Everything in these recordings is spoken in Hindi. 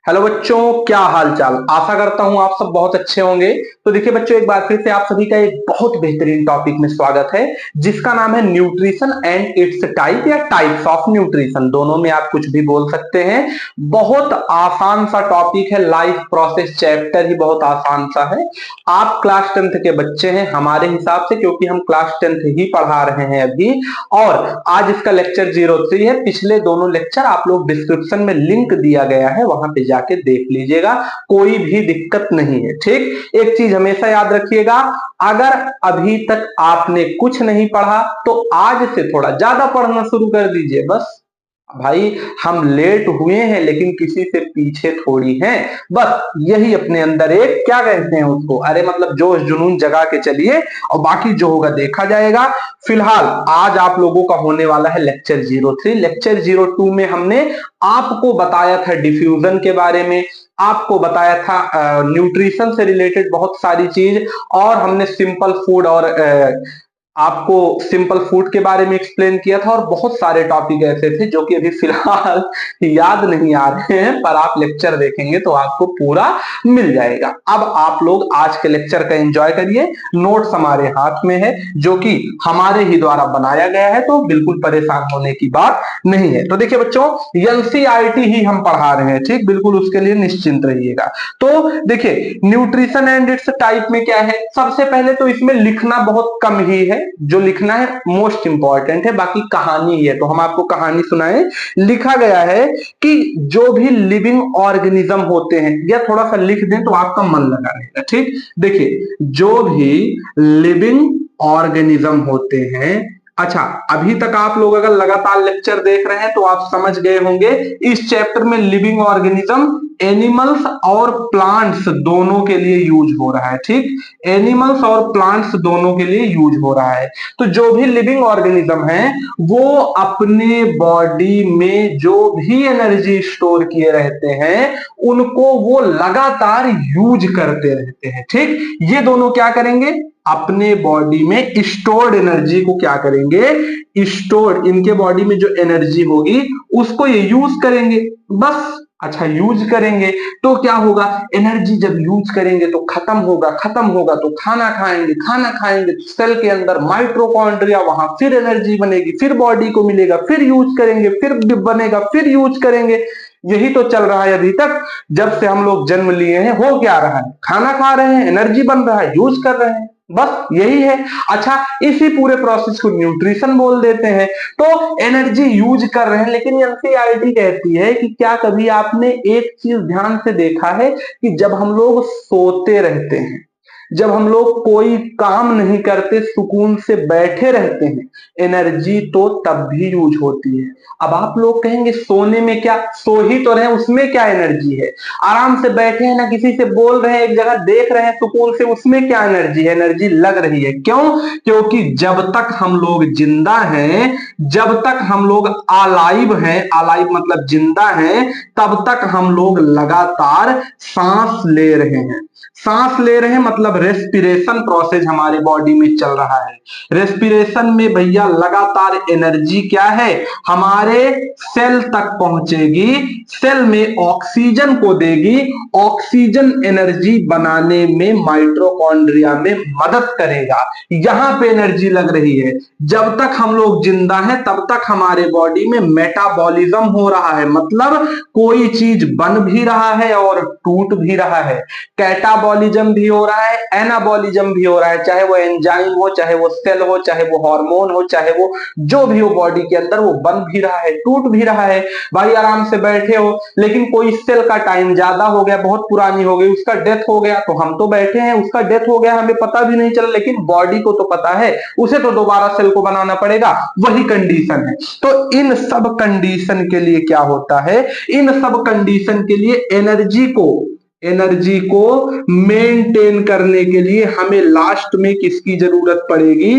हेलो बच्चों, क्या हाल चाल। आशा करता हूं आप सब बहुत अच्छे होंगे। तो देखिए बच्चों, एक बार फिर से आप सभी का एक बहुत बेहतरीन टॉपिक में स्वागत है, जिसका नाम है न्यूट्रिशन एंड इट्स टाइप या टाइप्स ऑफ न्यूट्रिशन। दोनों में आप कुछ भी बोल सकते हैं। बहुत आसान सा टॉपिक है, लाइफ प्रोसेस चैप्टर ही बहुत आसान सा है। आप क्लास 10th के बच्चे हैं हमारे हिसाब से, क्योंकि हम क्लास 10th ही पढ़ा रहे हैं अभी। और आज इसका लेक्चर 03 है। पिछले दोनों लेक्चर आप लोग डिस्क्रिप्शन में लिंक दिया गया है, वहां पे जाके देख लीजिएगा, कोई भी दिक्कत नहीं है। ठीक, एक चीज हमेशा याद रखिएगा, अगर अभी तक आपने कुछ नहीं पढ़ा तो आज से थोड़ा ज्यादा पढ़ना शुरू कर दीजिए। बस भाई, हम लेट हुए हैं लेकिन किसी से पीछे थोड़ी हैं। बस यही अपने अंदर एक क्या कहते हैं उसको, अरे मतलब जोश जुनून जगा के चलिए, और बाकी जो होगा देखा जाएगा। फिलहाल आज आप लोगों का होने वाला है लेक्चर 03। लेक्चर 02 में हमने आपको बताया था डिफ्यूजन के बारे में, आपको बताया था न्यूट्रिशन से रिलेटेड बहुत सारी चीज, और हमने सिंपल फूड और आपको सिंपल फूड के बारे में एक्सप्लेन किया था। और बहुत सारे टॉपिक ऐसे थे जो कि अभी फिलहाल याद नहीं आ रहे हैं, पर आप लेक्चर देखेंगे तो आपको पूरा मिल जाएगा। अब आप लोग आज के लेक्चर का एंजॉय करिए। नोट्स हमारे हाथ में है, जो कि हमारे ही द्वारा बनाया गया है, तो बिल्कुल परेशान होने की बात नहीं है। तो देखिए बच्चों, एनसीईआरटी ही हम पढ़ा रहे हैं, ठीक, बिल्कुल उसके लिए निश्चिंत रहिएगा। तो देखिए, न्यूट्रिशन एंड इट्स टाइप में क्या है, सबसे पहले तो इसमें लिखना बहुत कम ही है, जो लिखना है मोस्ट इंपॉर्टेंट है, बाकी कहानी ही है। तो हम आपको कहानी सुनाए। लिखा गया है कि जो भी लिविंग ऑर्गेनिज्म होते हैं, या थोड़ा सा लिख दें तो आपका मन लगा रहेगा। ठीक, देखिए, जो भी लिविंग ऑर्गेनिज्म होते हैं, अच्छा, अभी तक आप लोग अगर लगातार लेक्चर देख रहे हैं तो आप समझ गए होंगे इस चैप्टर में लिविंग ऑर्गेनिज्म एनिमल्स और प्लांट्स दोनों के लिए यूज हो रहा है। ठीक, एनिमल्स और प्लांट्स दोनों के लिए यूज हो रहा है। तो जो भी लिविंग ऑर्गेनिज्म है, वो अपने बॉडी में जो भी एनर्जी स्टोर किए रहते हैं, उनको वो लगातार यूज करते रहते हैं। ठीक, ये दोनों क्या करेंगे, अपने बॉडी में स्टोर्ड एनर्जी को क्या करेंगे, स्टोर्ड, इनके बॉडी में जो एनर्जी होगी उसको ये यूज करेंगे। बस, अच्छा, यूज करेंगे तो क्या होगा, एनर्जी जब यूज करेंगे तो खत्म होगा, खत्म होगा तो खाना खाएंगे, खाना खाएंगे तो सेल के अंदर माइटोकॉन्ड्रिया, वहां फिर एनर्जी बनेगी, फिर बॉडी को मिलेगा, फिर यूज करेंगे, फिर बनेगा, फिर यूज करेंगे। यही तो चल रहा है अभी तक। जब से हम लोग जन्म लिए हैं हो क्या रहा है, खाना खा रहे हैं, एनर्जी बन रहा है, यूज कर रहे हैं, बस यही है। अच्छा, इसी पूरे प्रोसेस को न्यूट्रिशन बोल देते हैं। तो एनर्जी यूज कर रहे हैं, लेकिन एनसीईआरटी कहती है कि क्या कभी आपने एक चीज ध्यान से देखा है कि जब हम लोग सोते रहते हैं, जब हम लोग कोई काम नहीं करते, सुकून से बैठे रहते हैं, एनर्जी तो तब भी यूज होती है। अब आप लोग कहेंगे सोने में क्या, सो ही तो रहे, उसमें क्या एनर्जी है। आराम से बैठे हैं ना, किसी से बोल रहे हैं, एक जगह देख रहे हैं सुकून से, उसमें क्या एनर्जी है, एनर्जी लग रही है। क्यों, क्योंकि जब तक हम लोग जिंदा हैं, जब तक हम लोग अलाइव हैं, अलाइव मतलब जिंदा हैं, तब तक हम लोग लगातार सांस ले रहे हैं। सांस ले रहे हैं मतलब रेस्पिरेशन प्रोसेस हमारे बॉडी में चल रहा है। रेस्पिरेशन में भैया लगातार एनर्जी क्या है, हमारे सेल तक पहुंचेगी, सेल में ऑक्सीजन को देगी, ऑक्सीजन एनर्जी बनाने में माइटोकॉन्ड्रिया में मदद करेगा। यहां पे एनर्जी लग रही है। जब तक हम लोग जिंदा हैं तब तक हमारे बॉडी में मेटाबॉलिज्म हो रहा है, मतलब कोई चीज बन भी रहा है और टूट भी रहा है। कैटाबॉलिज्म भी हो रहा है, एनाबॉलिज्म भी हो रहा है, चाहे वो एंजाइम हो, चाहे वो सेल हो, चाहे वो हार्मोन हो, चाहे वो जो भी हो बॉडी के अंदर, वो बन भी रहा है, टूट भी रहा है। भाई आराम से बैठे हो, लेकिन कोई सेल का टाइम ज्यादा हो गया, बहुत पुरानी हो गई, उसका डेथ हो गया, तो हम तो बैठे हैं, उसका डेथ हो गया, हमें पता भी नहीं चला, लेकिन बॉडी को तो पता है, उसे तो दोबारा सेल को बनाना पड़ेगा। वही कंडीशन है। तो इन सब कंडीशन के लिए क्या होता है, इन सब कंडीशन के लिए एनर्जी को मेंटेन करने के लिए हमें लास्ट में किसकी जरूरत पड़ेगी,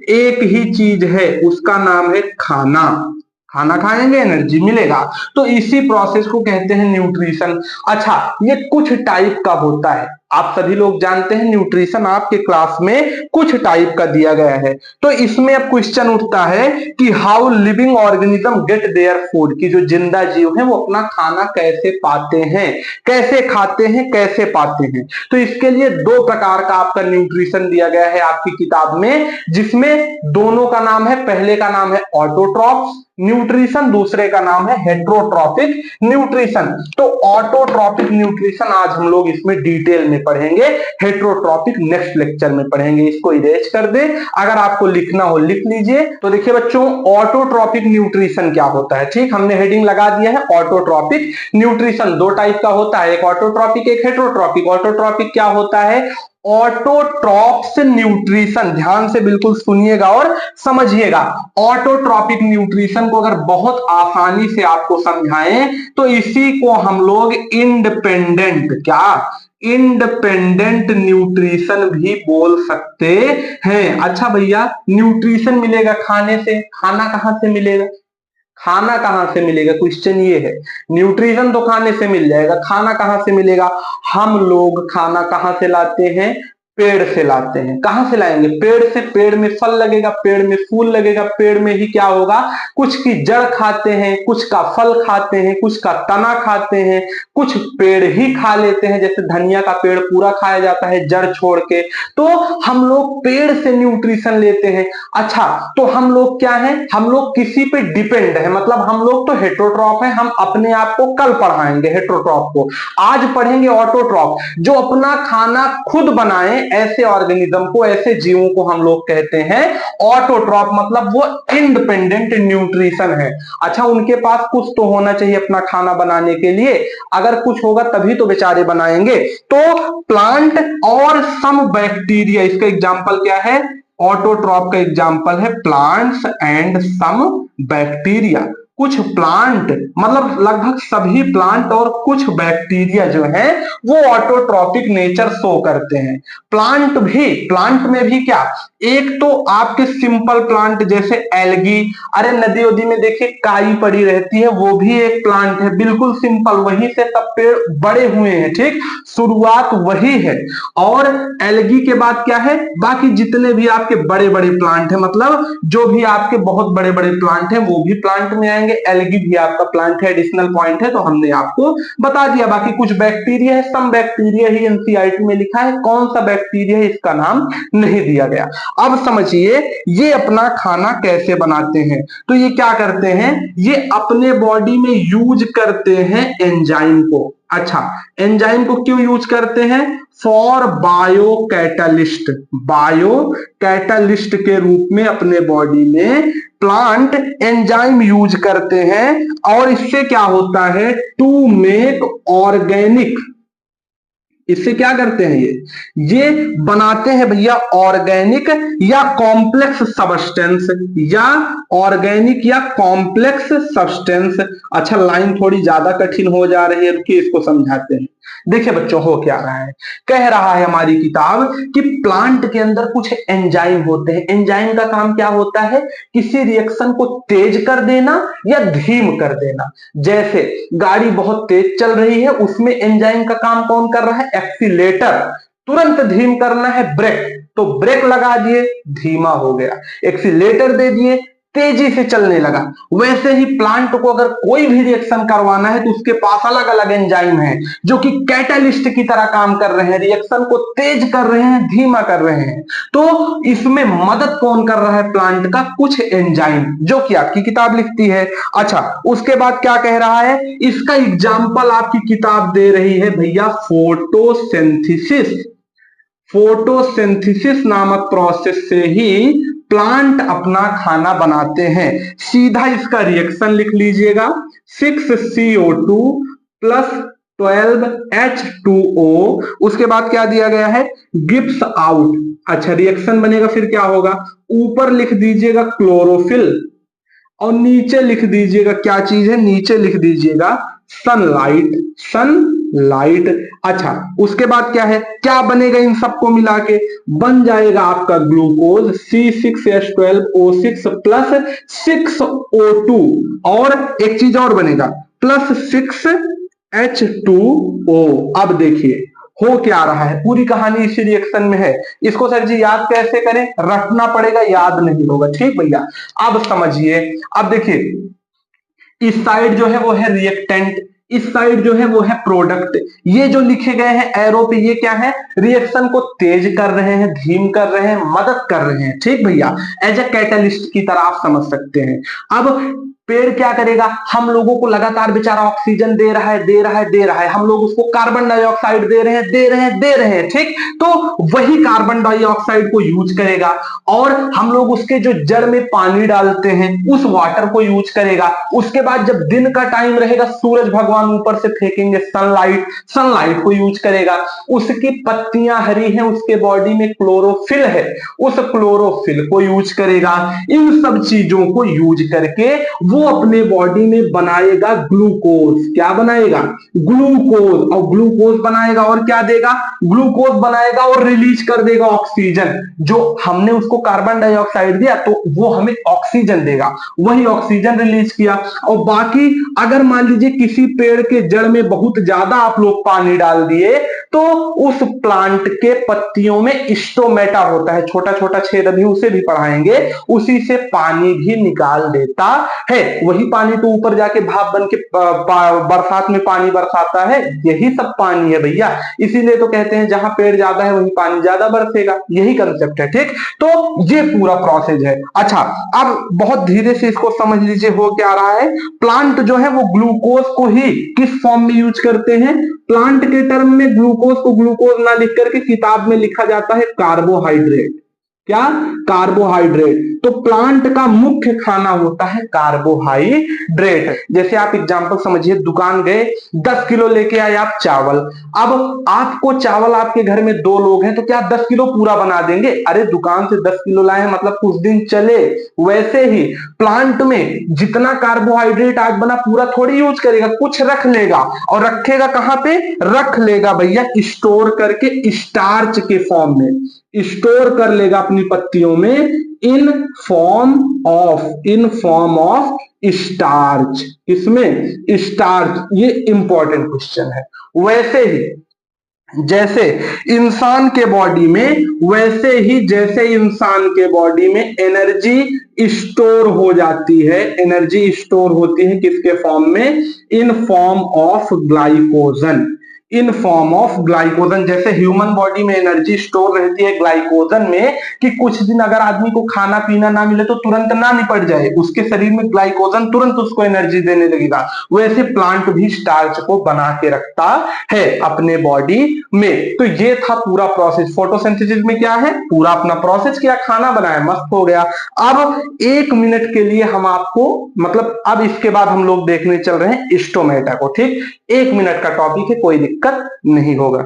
एक ही चीज है, उसका नाम है खाना। खाना खाएंगे एनर्जी मिलेगा। तो इसी प्रोसेस को कहते हैं न्यूट्रिशन। अच्छा, ये कुछ टाइप का होता है, आप सभी लोग जानते हैं न्यूट्रिशन आपके क्लास में कुछ टाइप का दिया गया है। तो इसमें अब क्वेश्चन उठता है कि how living organism gate their food, कि जो जिंदा जीव है वो अपना खाना कैसे पाते हैं, कैसे खाते हैं, कैसे पाते हैं। तो इसके लिए दो प्रकार का आपका न्यूट्रिशन दिया गया है आपकी किताब में, जिसमें दोनों का नाम है, पहले का नाम है ऑटोट्रॉफ्स न्यूट्रिशन, दूसरे का नाम है हेट्रोट्रॉपिक न्यूट्रिशन। तो ऑटोट्रॉपिक न्यूट्रिशन आज हम लोग इसमें डिटेल में पढ़ेंगे, हेट्रोट्रॉपिक नेक्स्ट लेक्चर में पढ़ेंगे। इसको इरेज कर दे, अगर आपको लिखना हो लिख लीजिए। तो देखिए बच्चों, ऑटोट्रॉपिक न्यूट्रिशन क्या होता है, ठीक, हमने हेडिंग लगा दिया है ऑटोट्रॉपिक न्यूट्रिशन। दो टाइप का होता है, एक ऑटोट्रॉपिक एक हेट्रोट्रॉपिक। ऑटोट्रॉपिक क्या होता है, ऑटोट्रॉप्स न्यूट्रिशन, ध्यान से बिल्कुल सुनिएगा और समझिएगा। ऑटोट्रॉपिक न्यूट्रिशन को अगर बहुत आसानी से आपको समझाएं तो इसी को हम लोग इंडिपेंडेंट, क्या, इंडिपेंडेंट न्यूट्रिशन भी बोल सकते हैं। अच्छा भैया, न्यूट्रिशन मिलेगा खाने से, खाना कहां से मिलेगा, खाना कहां से मिलेगा, क्वेश्चन ये है। न्यूट्रिशन तो खाने से मिल जाएगा, खाना कहां से मिलेगा। हम लोग खाना कहां से लाते हैं, पेड़ से लाते हैं। कहां से लाएंगे, पेड़ से। पेड़ में फल लगेगा, पेड़ में फूल लगेगा, पेड़ में ही क्या होगा, कुछ की जड़ खाते हैं, कुछ का फल खाते हैं, कुछ का तना खाते हैं, कुछ पेड़ ही खा लेते हैं, जैसे धनिया का पेड़ पूरा खाया जाता है जड़ छोड़ के। तो हम लोग पेड़ से न्यूट्रिशन लेते हैं। अच्छा, तो हम लोग क्या है, हम लोग किसी पे डिपेंड है, मतलब हम लोग तो हेट्रोट्रॉप है। हम अपने आप को कल पढ़ाएंगे हेट्रोट्रॉप को, आज पढ़ेंगे ऑटोट्रॉप, जो अपना खाना खुद बनाए। ऐसे ऑर्गेनिज्म को, ऐसे जीवों को हम लोग कहते हैं ऑटोट्रॉप, मतलब वो इंडिपेंडेंट न्यूट्रिशन है। अच्छा, उनके पास कुछ तो होना चाहिए अपना खाना बनाने के लिए, अगर कुछ होगा तभी तो बेचारे बनाएंगे। तो प्लांट और सम बैक्टीरिया, इसका एग्जांपल क्या है, ऑटोट्रॉप का एग्जांपल है प्लांट्स एंड सम बैक्टीरिया। कुछ प्लांट, मतलब लगभग सभी प्लांट और कुछ बैक्टीरिया जो है वो ऑटोट्रॉपिक नेचर शो करते हैं। प्लांट में भी क्या, एक तो आपके सिंपल प्लांट जैसे एल्गी, अरे नदी उदी में देखिए काई पड़ी रहती है, वो भी एक प्लांट है, बिल्कुल सिंपल, वहीं से सब पेड़ बड़े हुए हैं, ठीक, शुरुआत वही है। और एल्गी के बाद क्या है, बाकी जितने भी आपके बड़े बड़े प्लांट है, मतलब जो भी आपके बहुत बड़े बड़े प्लांट है वो भी प्लांट में आएंगे। एल्गी भी आपका प्लांट है, एडिशनल पॉइंट है, तो हमने आपको बता दिया। बाकी कुछ बैक्टीरिया है, सम बैक्टीरिया ही एनसीईआरटी में लिखा है, कौन सा बैक्टीरिया है इसका नाम नहीं दिया गया। अब समझिए ये अपना खाना कैसे बनाते हैं। तो ये क्या करते हैं, ये अपने बॉडी में यूज करते हैं एंजाइम को। अच्छा, एंजाइम को क्यों यूज करते हैं, for bio catalyst, bio catalyst के रूप में अपने बॉडी में प्लांट एंजाइम यूज करते हैं। और इससे क्या होता है, टू मेक ऑर्गेनिक, इससे क्या करते हैं, ये बनाते हैं भैया ऑर्गेनिक या कॉम्प्लेक्स सब्सटेंस, या ऑर्गेनिक या कॉम्प्लेक्स सब्सटेंस। अच्छा, लाइन थोड़ी ज्यादा कठिन हो जा रही है, रुकिए इसको समझाते हैं। देखिए बच्चों, हो क्या रहा है, कह रहा है हमारी किताब कि प्लांट के अंदर कुछ एंजाइम होते हैं। एंजाइम का काम क्या होता है, किसी रिएक्शन को तेज कर देना या धीम कर देना। जैसे गाड़ी बहुत तेज चल रही है, उसमें एंजाइम का काम कौन कर रहा है, एक्सीलेटर, तुरंत धीम करना है ब्रेक, तो ब्रेक लगा दिए, धीमा हो गया, एक्सीलेटर दे दिए, तेजी से चलने लगा। वैसे ही प्लांट को अगर कोई भी रिएक्शन करवाना है तो उसके पास अलग अलग एंजाइम है जो कि कैटालिस्ट की तरह काम कर रहे हैं, रिएक्शन को तेज कर रहे हैं, धीमा कर रहे हैं। तो इसमें मदद कौन कर रहा है, प्लांट का कुछ एंजाइम, जो कि आपकी किताब लिखती है। अच्छा, उसके बाद क्या कह रहा है, इसका एग्जाम्पल आपकी किताब दे रही है भैया फोटोसिंथेसिस। फोटोसिंथेसिस नामक प्रोसेस से ही प्लांट अपना खाना बनाते हैं। सीधा इसका रिएक्शन लिख लीजिएगा, 6CO2 प्लस 12H2O। उसके बाद क्या दिया गया है, गिव्स आउट। अच्छा, रिएक्शन बनेगा, फिर क्या होगा, ऊपर लिख दीजिएगा क्लोरोफिल और नीचे लिख दीजिएगा क्या चीज है, नीचे लिख दीजिएगा सनलाइट, सनलाइट। अच्छा, उसके बाद क्या है, क्या बनेगा, इन सबको मिला के बन जाएगा आपका ग्लूकोज C6H12O6 प्लस 6O2, और एक चीज और बनेगा प्लस 6H2O। अब देखिए हो क्या रहा है, पूरी कहानी इसी रिएक्शन में है। इसको सर जी याद कैसे करें, रटना पड़ेगा, याद नहीं होगा। ठीक भैया, अब समझिए, अब देखिए इस साइड जो है वो है रिएक्टेंट, इस साइड जो है वो है प्रोडक्ट। ये जो लिखे गए हैं एरो पे, ये क्या है, रिएक्शन को तेज कर रहे हैं, धीम कर रहे हैं, मदद कर रहे हैं। ठीक भैया, एज ए कैटलिस्ट की तरह आप समझ सकते हैं। अब पेड़ क्या करेगा, हम लोगों को लगातार बेचारा ऑक्सीजन दे रहा है, दे रहा है, दे रहा है, हम लोग उसको कार्बन डाइऑक्साइड दे रहे हैं, दे रहे हैं, दे रहे हैं। ठीक, तो वही कार्बन डाइऑक्साइड को यूज करेगा, और हम लोग उसके जो जड़ में पानी डालते हैं उस वाटर को यूज करेगा। उसके बाद जब दिन का टाइम रहेगा, सूरज भगवान ऊपर से फेंकेंगे सनलाइट, सनलाइट को यूज करेगा। उसकी पत्तियां हरी हैं, उसके बॉडी में क्लोरोफिल है, उस क्लोरोफिल को यूज करेगा। इन सब चीजों को यूज करके वो अपने बॉडी में बनाएगा ग्लूकोज। क्या बनाएगा, ग्लूकोज, और ग्लूकोज बनाएगा और क्या देगा, ग्लूकोज बनाएगा और रिलीज कर देगा ऑक्सीजन। जो हमने उसको कार्बन डाइऑक्साइड दिया तो वो हमें ऑक्सीजन देगा, वही ऑक्सीजन रिलीज किया। और बाकी अगर मान लीजिए किसी पेड़ के जड़ में बहुत ज्यादा आप लोग पानी डाल दिए, तो उस प्लांट के पत्तियों में स्टोमेटा होता है, छोटा छोटा छेद, अभी उसे भी पढ़ाएंगे, उसी से पानी भी निकाल देता है। वही पानी तो ऊपर जाके भाप बन के बरसात में पानी बरसाता है, यही सब पानी है भैया। इसीलिए तो कहते हैं जहां पेड़ ज्यादा है वहीं पानी ज्यादा बरसेगा, यही कंसेप्ट है। ठीक, तो ये पूरा प्रोसेस है। अच्छा, अब बहुत धीरे से इसको समझ लीजिए हो क्या रहा है। प्लांट जो है वो ग्लूकोज को ही किस फॉर्म में यूज करते हैं, प्लांट के टर्म में ग्लूकोज को ग्लूकोज ना लिख करके किताब में लिखा जाता है कार्बोहाइड्रेट। क्या, कार्बोहाइड्रेट। तो प्लांट का मुख्य खाना होता है कार्बोहाइड्रेट। जैसे आप एग्जांपल समझिए, दुकान गए, 10 किलो लेके आए आप चावल। अब आपको चावल, आपके घर में 2 लोग हैं, तो क्या 10 किलो पूरा बना देंगे, अरे दुकान से 10 किलो लाए हैं मतलब कुछ दिन चले। वैसे ही प्लांट में जितना कार्बोहाइड्रेट आज बना पूरा थोड़ी यूज करेगा, कुछ रख लेगा, और रखेगा कहां पे, रख लेगा भैया स्टोर करके स्टार्च के फॉर्म में, स्टोर कर लेगा अपनी पत्तियों में इन फॉर्म ऑफ स्टार्च। इसमें स्टार्च, ये इंपॉर्टेंट क्वेश्चन है। वैसे ही जैसे इंसान के बॉडी में, वैसे ही जैसे इंसान के बॉडी में एनर्जी स्टोर हो जाती है, एनर्जी स्टोर होती है किसके फॉर्म में, in form of glycogen, in form of glycogen. जैसे ह्यूमन बॉडी में एनर्जी स्टोर रहती है ग्लाइकोजन में, कि कुछ दिन अगर आदमी को खाना पीना ना मिले तो तुरंत ना निपट जाए, उसके शरीर में ग्लाइकोजन तुरंत उसको एनर्जी देने लगेगा। वैसे प्लांट भी स्टार्च को बना के रखता है अपने बॉडी में। तो ये था पूरा प्रोसेस। फोटोसिंथेसिस में क्या है, पूरा अपना प्रोसेस किया, खाना बनाया, मस्त हो गया। अब 1 मिनट के लिए हम आपको, मतलब अब इसके बाद हम लोग देखने चल रहे हैं स्टोमेटा को। ठीक, 1 मिनट का टॉपिक है, कोई दिक्कत नहीं होगा।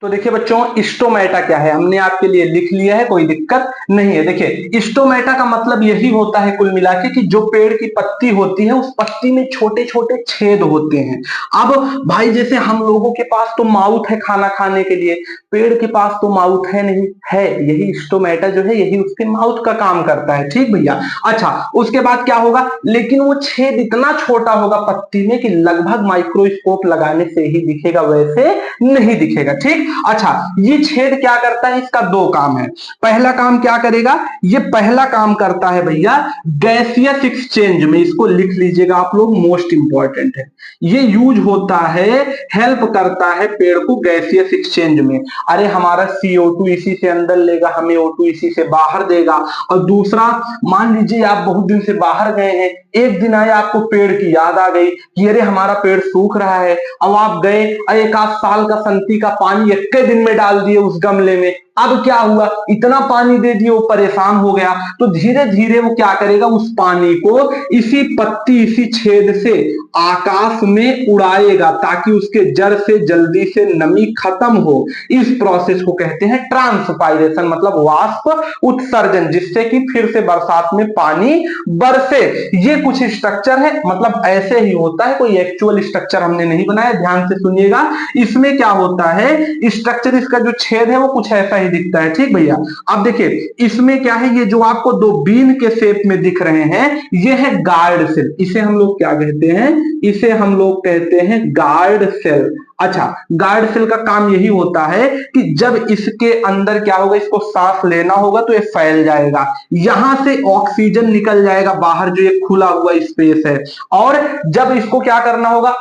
तो देखिए बच्चों, स्टोमेटा क्या है, हमने आपके लिए लिख लिया है, कोई दिक्कत नहीं है। देखिए स्टोमेटा का मतलब यही होता है कुल मिला के, कि जो पेड़ की पत्ती होती है उस पत्ती में छोटे छोटे छेद होते हैं। अब भाई जैसे हम लोगों के पास तो माउथ है खाना खाने के लिए, पेड़ के पास तो माउथ है नहीं, है यही स्टोमेटा जो है, यही उसके माउथ का काम करता है। ठीक भैया, अच्छा उसके बाद क्या होगा, लेकिन वो छेद इतना छोटा होगा पत्ती में कि लगभग माइक्रोस्कोप लगाने से ही दिखेगा, वैसे नहीं दिखेगा। ठीक, अच्छा ये छेद क्या करता है, इसका 2 काम है। पहला काम क्या करेगा, ये पहला काम करता है भैया गैसियस एक्सचेंज में, इसको लिख लीजिएगा आप लोग, मोस्ट इंपॉर्टेंट है। ये यूज होता है, हेल्प करता है पेड़ को गैसियस एक्सचेंज में। अरे हमारा CO2 इसी से अंदर लेगा, हमें O2 इसी से बाहर देगा। और दूसरा, मान लीजिए आप बहुत दिन से बाहर गए हैं, एक दिन आए आपको पेड़ की याद आ गई कि अरे हमारा पेड़ सूख रहा है, अब आप गए 1 साल का संती का पानी 1 दिन में डाल दिए उस गमले में। अब क्या हुआ, इतना पानी दे दिए, वो परेशान हो गया। तो धीरे धीरे वो क्या करेगा, उस पानी को इसी पत्ती, इसी छेद से आकाश में उड़ाएगा, ताकि उसके जड़ से जल्दी से नमी खत्म हो। इस प्रोसेस को कहते हैं ट्रांसपायरेशन, मतलब वाष्प उत्सर्जन, जिससे कि फिर से बरसात में पानी बरसे। ये कुछ स्ट्रक्चर है, मतलब ऐसे ही होता है, कोई एक्चुअल स्ट्रक्चर हमने नहीं बनाया, ध्यान से सुनिएगा। इसमें क्या होता है, स्ट्रक्चर, इसका जो छेद है वो कुछ ऐसा ही दिखता है। ठीक भैया, अब देखिए इसमें क्या है, ये जो आपको दो बीन के शेप में दिख रहे हैं ये है गार्ड सेल। इसे हम लोग क्या कहते हैं, इसे हम लोग कहते हैं गार्ड सेल। अच्छा, गार्ड सेल का काम यही होता है कि जब इसके अंदर क्या होगा, इसको सांस लेना होगा तो ये फैल जाएगा, यहां से ऑक्सीजन निकल जाएगा बाहर, जो ये खुला हुआ स्पेस है, और जब इसको क्या करना होगा,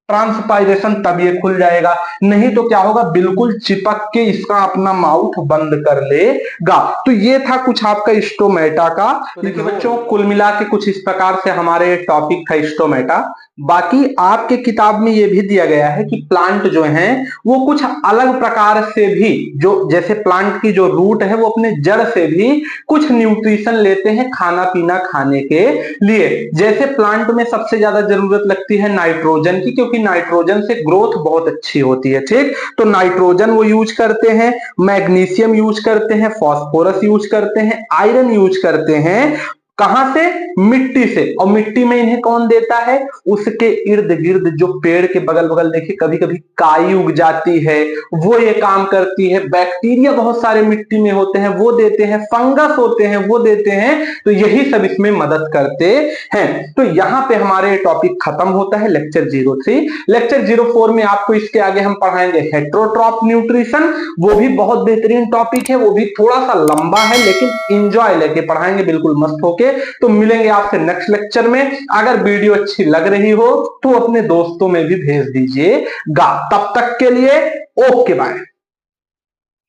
ट्रांसपायरेशन, तब ये खुल जाएगा, नहीं तो क्या होगा, बिल्कुल चिपक के इसका अपना माउथ बंद कर लेगा। तो ये था कुछ आपका स्टोमेटा का। तो देखिए बच्चों, कुल मिला के कुछ इस प्रकार से हमारे टॉपिक था स्टोमेटा। बाकी आपके किताब में ये भी दिया गया है कि प्लांट जो हैं वो कुछ अलग प्रकार से भी, जो जैसे प्लांट की जो रूट है वो अपने जड़ से भी कुछ न्यूट्रिशन लेते हैं खाना पीना खाने के लिए। जैसे प्लांट में सबसे ज्यादा जरूरत लगती है नाइट्रोजन की, क्योंकि नाइट्रोजन से ग्रोथ बहुत अच्छी होती है। ठीक, तो नाइट्रोजन वो यूज करते हैं, मैग्नीशियम यूज करते हैं, फास्फोरस यूज करते हैं, आयरन यूज करते हैं। कहां से, मिट्टी से। और मिट्टी में इन्हें कौन देता है, उसके इर्द गिर्द जो पेड़ के बगल बगल देखिए कभी कभी काई उग जाती है, वो ये काम करती है। बैक्टीरिया बहुत सारे मिट्टी में होते हैं, वो देते हैं। फंगस होते हैं, वो देते हैं। तो यही सब इसमें मदद करते हैं। तो यहां पे हमारे टॉपिक खत्म होता है, लेक्चर 03। लेक्चर 04 में आपको इसके आगे हम पढ़ाएंगे हेट्रोट्रॉफ न्यूट्रिशन। वो भी बहुत बेहतरीन टॉपिक है, वो भी थोड़ा सा लंबा है लेकिन इंजॉय लेके पढ़ाएंगे, बिल्कुल मस्त होके। तो मिलेंगे आपसे नेक्स्ट लेक्चर में। अगर वीडियो अच्छी लग रही हो तो अपने दोस्तों में भी भेज दीजिएगा। तब तक के लिए ओके बाय।